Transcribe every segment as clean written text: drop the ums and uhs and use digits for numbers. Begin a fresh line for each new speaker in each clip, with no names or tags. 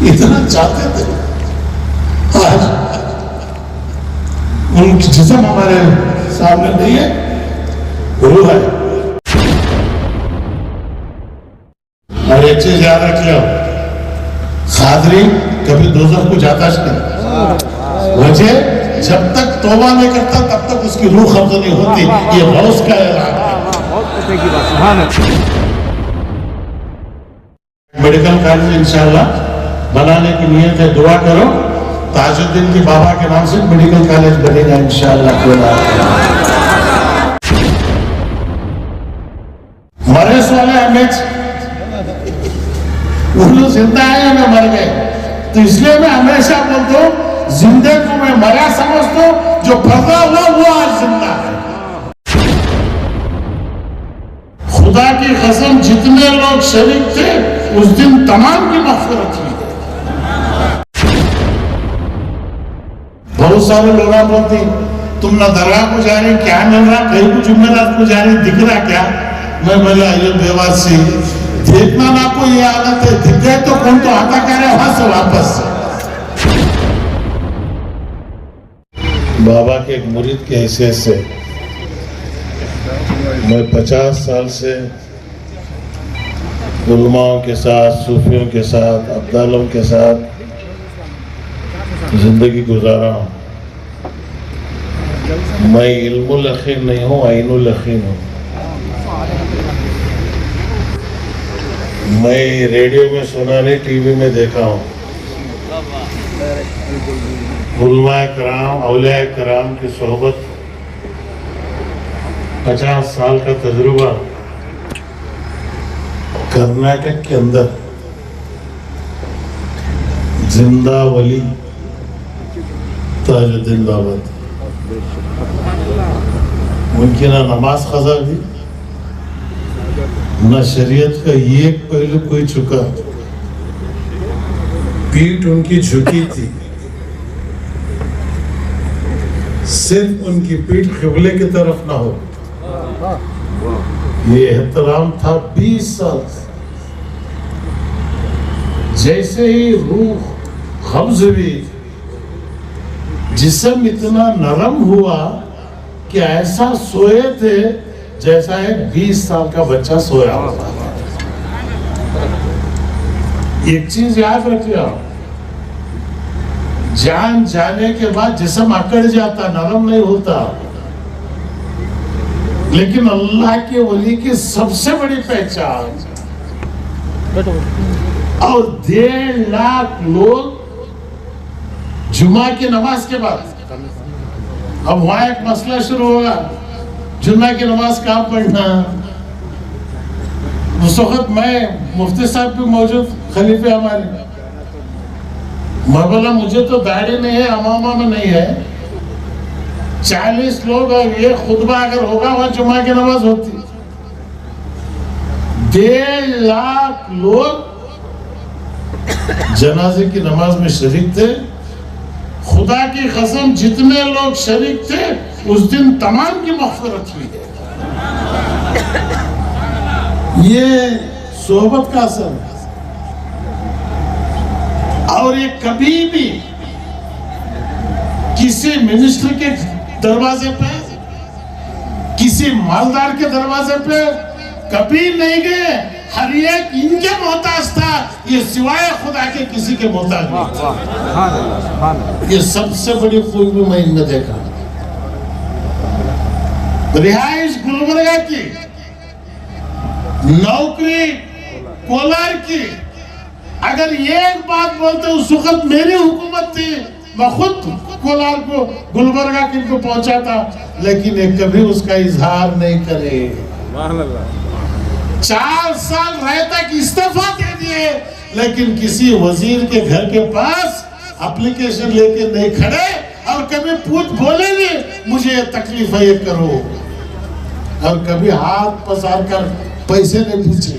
इतना चाहते थे। आज उनकी जिस्म हमारे सामने नहीं है, वो है। और एक चीज याद रखिए, खादरी कभी दोज़ख को जाता नहीं। वजह जब तक तौबा नहीं करता तब तक उसकी रूह कब्ज़ नहीं होती। ये गौस का ऐलान है। मेडिकल कॉलेज इंशाअल्लाह बनाने की नियत है, दुआ करो। ताजुद्दीन की बाबा के नाम से मेडिकल कॉलेज बनेगा इंशाअल्लाह। मरीज वाले हमें वो लोग जिंदा है, हमें मर गए। तो इसलिए मैं हमेशा बोलता हूँ, जिंदे को मैं मरा समझता हूँ, जो पैदा हुआ वो आज जिंदा है। खुदा की कसम जितने लोग शरीक थे उस दिन तमाम की मग़फ़िरत हुई। बहुत सारे लोग बोलते तुम ना दरगाह को जा रहे, क्या मिल रहा, कहीं को जुम्मेरात को जा रहे, दिख रहा क्या? मैं बोला ये बेवासी, देखना ना कोई ये हालत है, दिख गए तो कौन तो आता करे वहां से वापस। बाबा के एक मुरीद के हैसियत से मैं 50 साल से उलमाओं के साथ, सूफियों के साथ, अब्दालों के साथ जिंदगी गुजारा हूँ। मैं इल्मुल यकीन नहीं हूँ, आइनुल यकीन हूँ। मैं रेडियो में सुना नहीं, टीवी में देखा हूँ। उलमाए कराम, औलियाए कराम की सोहबत, 50 साल का तजुर्बा। कर्नाटक के अंदर जिंदा वली ताजुद्दीन बाबा, उनकी ना नमाज खज़ा थी, ना शरीयत का एक पहलू कोई चुका, पीठ उनकी झुकी थी, सिर्फ उनकी पीठ क़िबले की तरफ ना हो, ये एहतराम था 20 साल से। जैसे ही रूह कब्ज़ हुई, जिस्म इतना नरम हुआ कि ऐसा सोए थे जैसा एक 20 साल का बच्चा सोया होता। एक चीज याद रखिए, जान जाने के बाद जिस्म अकड़ जाता, नरम नहीं होता। लेकिन अल्लाह के वली की सबसे बड़ी पहचान, और 1.5 लाख लोग जुमा की नमाज के बाद, अब वहां एक मसला शुरू होगा, जुमा की नमाज कहाँ पढ़ना। उस वक्त मैं मुफ्ती साहब भी मौजूद, खलीफे हमारे। मैं बोला मुझे तो दाढ़ी नहीं है, अमामा में नहीं है, 40 लोग और ये खुतबा अगर होगा वहां जुमा की नमाज होती। 1.5 लाख लोग जनाजे की नमाज में शरीक थे। खुदा की कसम जितने लोग शरीक थे उस दिन तमाम की मग़फ़िरत हुई है। ये सोहबत का असर है। और ये कभी भी किसी मिनिस्टर के दरवाजे पे, किसी मालदार के दरवाजे पे कभी नहीं गए। हर एक इनके मोहताज था, ये सिवाय खुदा के किसी के मोहताज नहीं था। ये सबसे बड़ी खूबी मैं इनमें देखा। रिहाइश गुलबर्गा की, नौकरी कोलार की। अगर ये एक बात बोलते उस वक्त मेरी हुकूमत थी, मैं खुद कोलार को, गुलबर्गा को पहुंचाता, लेकिन ये कभी उसका इजहार नहीं करे। 4 साल रहे तक इस्तीफा दे दिए, लेकिन किसी वजीर के घर के पास एप्लीकेशन लेके नहीं खड़े, और कभी पूछ बोले नहीं मुझे ये तकलीफ है ये करो, और कभी हाथ पसार कर पैसे नहीं पूछे।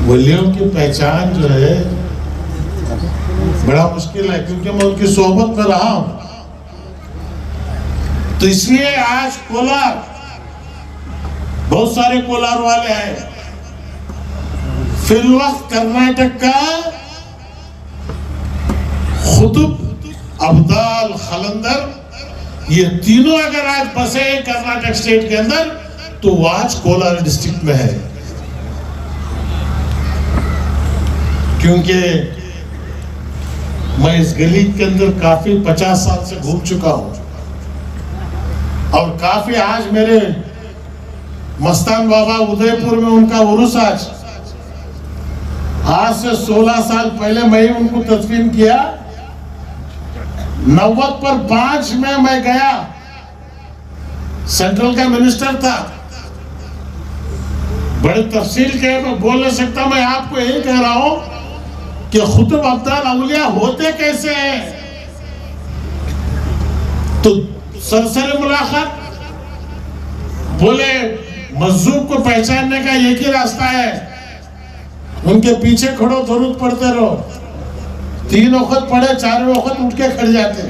वलियों की पहचान जो है बड़ा मुश्किल है, क्योंकि मैं उनकी सोहबत में रहा हूं। तो इसलिए आज कोलार, बहुत सारे कोलार वाले हैं, फिल वक्त कर्नाटक का खुतुब, अब्दाल, खलंदर, ये तीनों अगर आज बसे कर्नाटक स्टेट के अंदर तो वो आज कोलार डिस्ट्रिक्ट में है। क्योंकि मैं इस गली के अंदर काफी 50 साल से घूम चुका हूं और काफी आज मेरे मस्तान बाबा उदयपुर में उनका उर्स आज से 16 साल पहले मैं ही उनको तदफीन किया। 90 पर 5 में मैं गया, सेंट्रल का मिनिस्टर था। बड़े तफसील के मैं बोल नहीं सकता, मैं आपको यही कह रहा हूं कि खुतुब अब्दाल औलिया होते कैसे हैं। तो सरसरी मुलाकात, बोले मजदूर को पहचानने का एक ही रास्ता है, उनके पीछे खड़ो, दरूद पढ़ते रहो। 3 वक्त पढ़े, 4 वक्त उठ के खड़ जाते।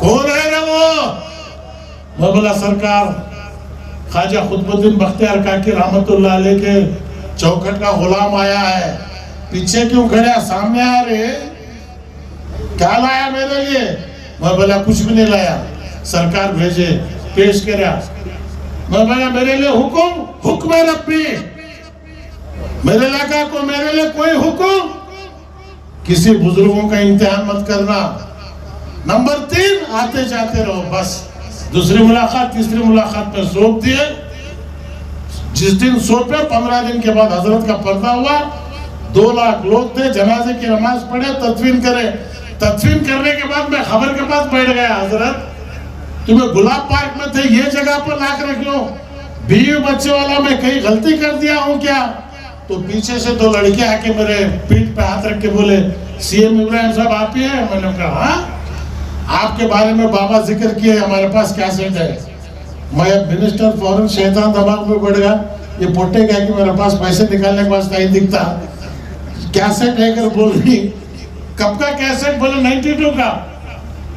कौन है ना वो? मैं बोला सरकार ख्वाजा खुतबुद्दीन बख्तियार काकी रहमतुल्लाह अलैह के चौखट का गुलाम आया है। पीछे क्यों खड़ा, सामने आ रहे, क्या लाया मेरे लिए? मैं बोला कुछ भी नहीं लाया, सरकार भेजे, पेश करा। मैं बोला मेरे लिए हुक्म रब्बी, मेरे लगा को मेरे लिए कोई हुक्म, किसी बुजुर्गों का इम्तिहान मत करना। नंबर 3, आते जाते रहो बस। दूसरी मुलाकात, तीसरी मुलाकात में सौंप दिए। जिस दिन सौंपे 15 दिन के बाद हजरत का पर्दा हुआ। 2 लाख लोग थे, जनाजे की नमाज पढ़े, तदफीन करे। तदफीन करने के बाद मैं खबर के पास बैठ गया, हजरत तुम्हें गुलाब पार्क में थे, ये जगह पर लाख रख लो, बीवी बच्चे वाला मैं कहीं गलती कर दिया हूं क्या? तो पीछे से 2 लड़के आके मेरे पीठ पे हाथ रख के बोले सीएम इब्राहिम साहब आप ही हैं? मैंने कहा हाँ, आपके बारे में बाबा जिक्र किए, हमारे पास क्या सेट है। मैं मिनिस्टर फौरन शैतान दिमाग में बढ़ गया, ये पोटे क्या कि मेरे पास पैसे निकालने के पास नहीं दिखता, कैसेट लेकर बोल रही। कब का कैसेट? बोले 92 का।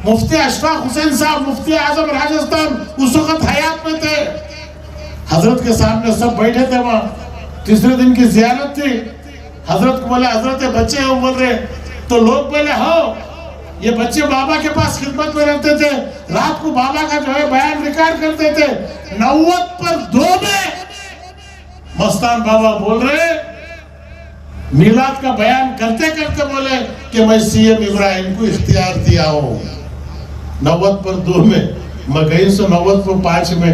मुफ्ती अशफाक हुसैन साहब, मुफ्ती आजम राजस्थान, उस वक्त हयात में थे। हजरत के सामने सब बैठे थे वहां। तीसरे दिन की जियारत थी। हजरत को बोले हजरत ये बच्चे हैं, बोल रहे। तो लोग बोले हो ये बच्चे बाबा के पास खिदमत में रहते थे, रात को बाबा का जो है बयान रिकॉर्ड करते थे। 90 पर 2 में मस्तान बाबा बोल रहे, मिलाद का बयान करते करते बोले कि मैं सीएम इब्राहिम को इख्तियार दिया हूं। 90 पर 2 में, मैं गई सो 90 पर 5 में।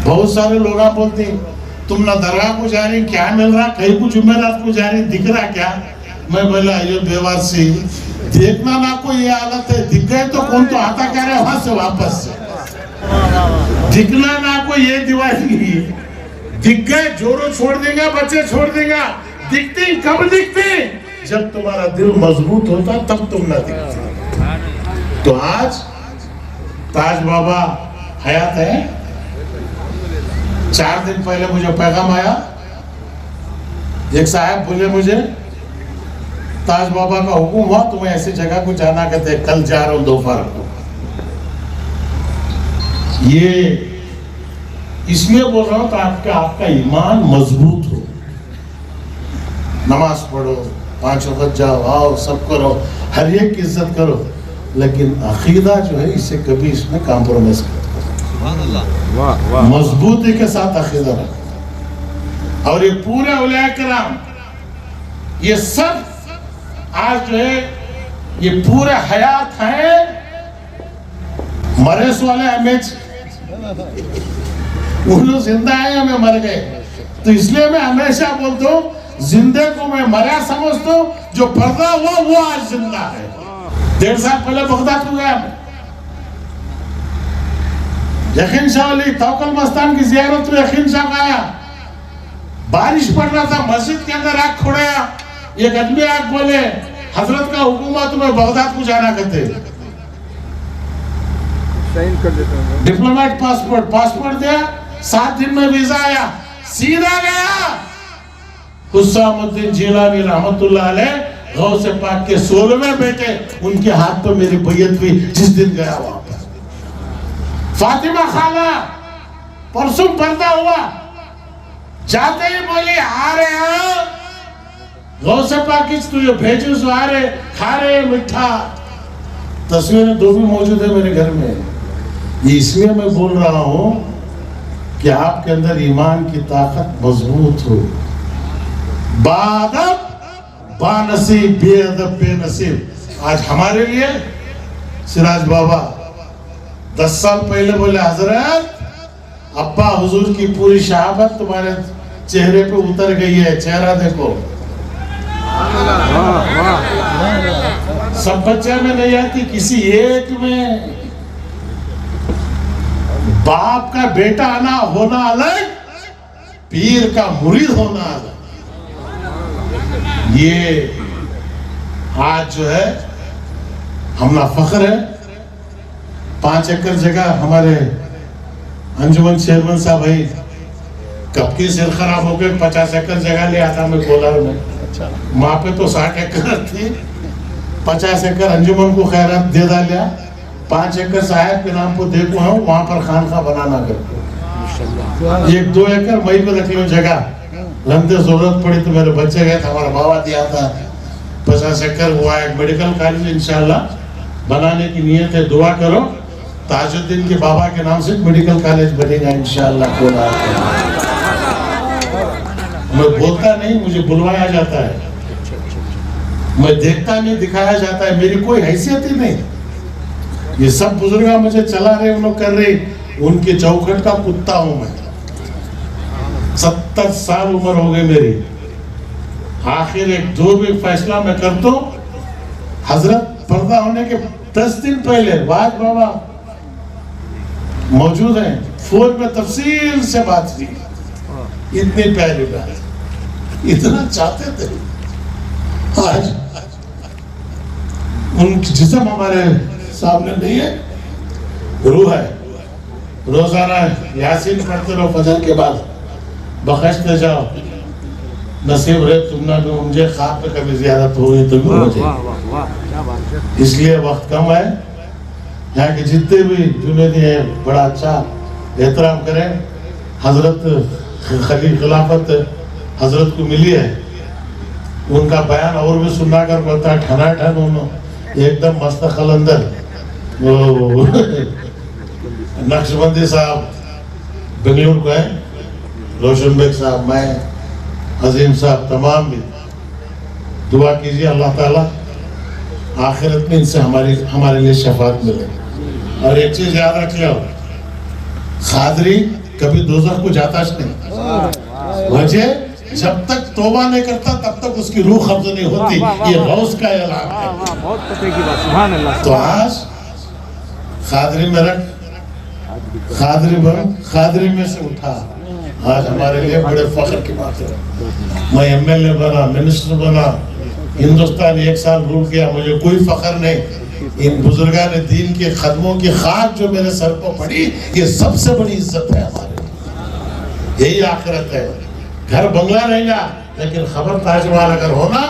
बहुत सारे लोग बोलते तुम ना दरगाह को जा रही, क्या मिल रहा, कहीं को जुमेरात को जा रही, दिख रहा क्या? मैं बोला ये बेवासी, देखना ना कोई ये हालत है, दिख गए तो कौन तो आता क्या रहे वहां से वापस से, दिखना ना कोई ये दिवाली, दिख गए जोरों छोड़ देगा, बच्चे छोड़ देगा। दिखती कब दिखती? जब तुम्हारा दिल मजबूत होता तब तुम ना दिखते। तो आज ताज बाबा हयात है। 4 दिन पहले मुझे पैगाम आया, एक साहब बोले मुझे ताज बाबा का हुक्म हुआ तुम्हें ऐसी जगह को जाना, कहते कल जा रहा हूं दोपहर को। ये इसलिए बोल रहा हूं ताकि आपका ईमान मजबूत हो। नमाज पढ़ो, 5 वक्त जाओ, आओ, सब करो, हर एक की इज्जत करो, लेकिन अकीदा जो है इसे कभी इसमें कॉम्प्रोमाइज करो, मजबूती के साथ अकीदा रखो। और ये पूरे औलिया किराम, ये सब आज जो है ये पूरे हयात है। मरे वाले हमें वो लोग जिंदा है, हमें मर गए। तो इसलिए मैं हमेशा बोलता हूँ जिंदे को मैं मरा समझता हूँ, जो पर्दा हुआ वो आज जिंदा है। 1.5 साल पहले बगदाद को गया, यकीन शाह अली तवक्कल मस्तान की जियारत में यकीन शाह आया, बारिश पड़ रहा था, मस्जिद के अंदर आग खोड़ा, एक आदमी आग बोले हजरत का हुकूमत तुम्हें बगदाद को जाना, कहते साइन कर देता हूं, डिप्लोमेट पासपोर्ट दिया, 7 दिन में वीजा आया, सीधा गया। हुस्सामुद्दीन जिलानी रहमतुल्लाह अलैह गौसे पाक के 16वें बेटे, उनके हाथ पर मेरी बैयत हुई जिस दिन गया वहां पर। फातिमा खाला परसों पर्दा हुआ, जाते ही बोली आ रहे हैं, गौसे पाकिज तुझे भेजू सुहारे खा रहे मिठा। तस्वीरें दो भी मौजूद है मेरे घर में। ये इसलिए मैं बोल रहा हूं कि आपके अंदर ईमान की ताकत मजबूत हो। बादब बानसीब बेअदब बेनसीब। आज हमारे लिए सिराज बाबा 10 साल पहले बोले, हजरत अब्बा हुजूर की पूरी शहाबत तुम्हारे चेहरे पे उतर गई है, चेहरा देखो। सब बच्चे में नहीं आती, किसी एक में। बाप का बेटा आना होना अलग, पीर का मुरीद होना अलग। ये आज जो है हमला फख्र है। 5 एकड़ जगह हमारे अंजुमन चेयरमैन साहब भाई कब की सिर खराब हो गए, 50 एकड़ जगह ले आता मैं कोलार में। वहां पे तो 60 एकड़ थी, 50 एकड़ अंजुमन को खैरात दे डालिया। 5 एकड़ साहब के नाम को देखो हूँ, वहां पर खानका बनाना करके 1-2 एकड़ मई पे रख लो जगह। लंदे जरूरत पड़ी तो मेरे बच्चे गए थे, हमारा बाबा दिया था। 50 एकड़ हुआ एक मेडिकल कॉलेज इंशाल्लाह बनाने की नियत है। दुआ करो ताजुद्दीन के बाबा के नाम से मेडिकल कॉलेज बनेगा इंशाल्लाह। मैं बोलता नहीं, मुझे बुलवाया जाता है। मैं देखता नहीं, दिखाया जाता है। मेरी कोई हैसियत ही नहीं। ये सब बुजुर्ग मुझे चला रहे, उन लोग कर रहे, उनके चौखट का कुत्ता हूं मैं। 70 साल उम्र हो गई मेरी। आखिर एक जो भी फैसला मैं करता हूं, हजरत पर्दा होने के 10 दिन पहले वाज बाबा मौजूद हैं, फोन में तफसील से बात की। इतनी प्यारी बात, इतना चाहते थे। आज उनकी जिस्म हमारे सामने नहीं है, रूह है। रोजाना यासीन पढ़ते रहो फजर के बाद, बख्शते जाओ। नसीब रहे तुम ना मुझे ख्वाब पे कभी ज़ियारत हो गई तो भी हो जाए। इसलिए वक्त कम है। यहाँ के जितने भी जुनेदी हैं बड़ा अच्छा एहतराम करें। हजरत खिलाफत हजरत को मिली है, उनका बयान और भी सुनना कर बोलता है ठना ठन एकदम मस्त खलंदर। वो नक्शबंदी साहब बेंगलुरु को है, रोशन बेग साहब, मैं, अजीम साहब, तमाम भी दुआ कीजिए अल्लाह ताला आखिरत में इनसे हमारे लिए शफात मिले। और एक चीज याद रखिए, खादरी कभी दोज़ख को जाता नहीं। वजह जब तक तौबा नहीं करता तब तक उसकी रूह कब्ज़ नहीं होती। ये गौस का ऐलान है। तो आज खादरी में रख, खादरी में से उठा। आज हमारे लिए बड़े फख्र की बात है। मैं MLA बना, मिनिस्टर बना, हिंदुस्तान 1 साल रूल किया, मुझे कोई फख्र नहीं। इन बुजुर्गान दीन के खदमों की खाक जो मेरे सर पर पड़ी, ये सबसे बड़ी इज्जत है हमारे। यही आखिरत है। घर बंगला रहेगा, लेकिन खबर ताजमहल अगर होना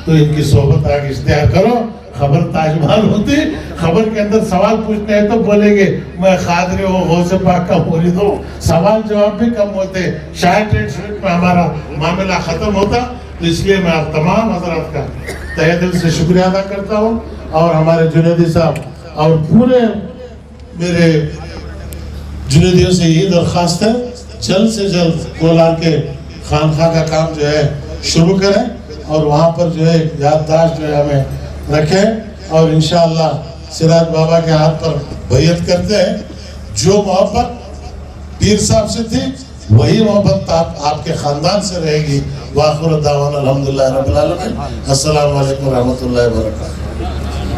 तो इनकी सोहबत आगे इख्तियार करो। खबर ताजमहल होती, खबर के अंदर सवाल पूछते हैं तो बोलेंगे मैं खादरी हूँ, गौसे पाक का मुरीद हूँ। सवाल जवाब भी कम होते, शायद में हमारा मामला खत्म होता। तो इसलिए मैं आप तमाम हजरात का तहे दिल से शुक्रिया अदा करता हूँ। और हमारे जुनेदी साहब और पूरे मेरे जुनेदियों से यही दरख्वास्त है, जल्द से जल्द कोलार के खानखा का काम जो है शुरू करें और वहाँ पर जो है याददाश्त जो है हमें रखें। और इंशाअल्लाह सिराज बाबा के हाथ पर बैयत करते हैं। जो मोहब्बत पीर साहब से थी वही मोहब्बत आपके खानदान से रहेगी। वाखिर दावाना अल्हम्दुलिल्लाह रब्बिल आलमीन। अस्सलामु अलैकुम रहमतुल्लाहि व बरकातहू।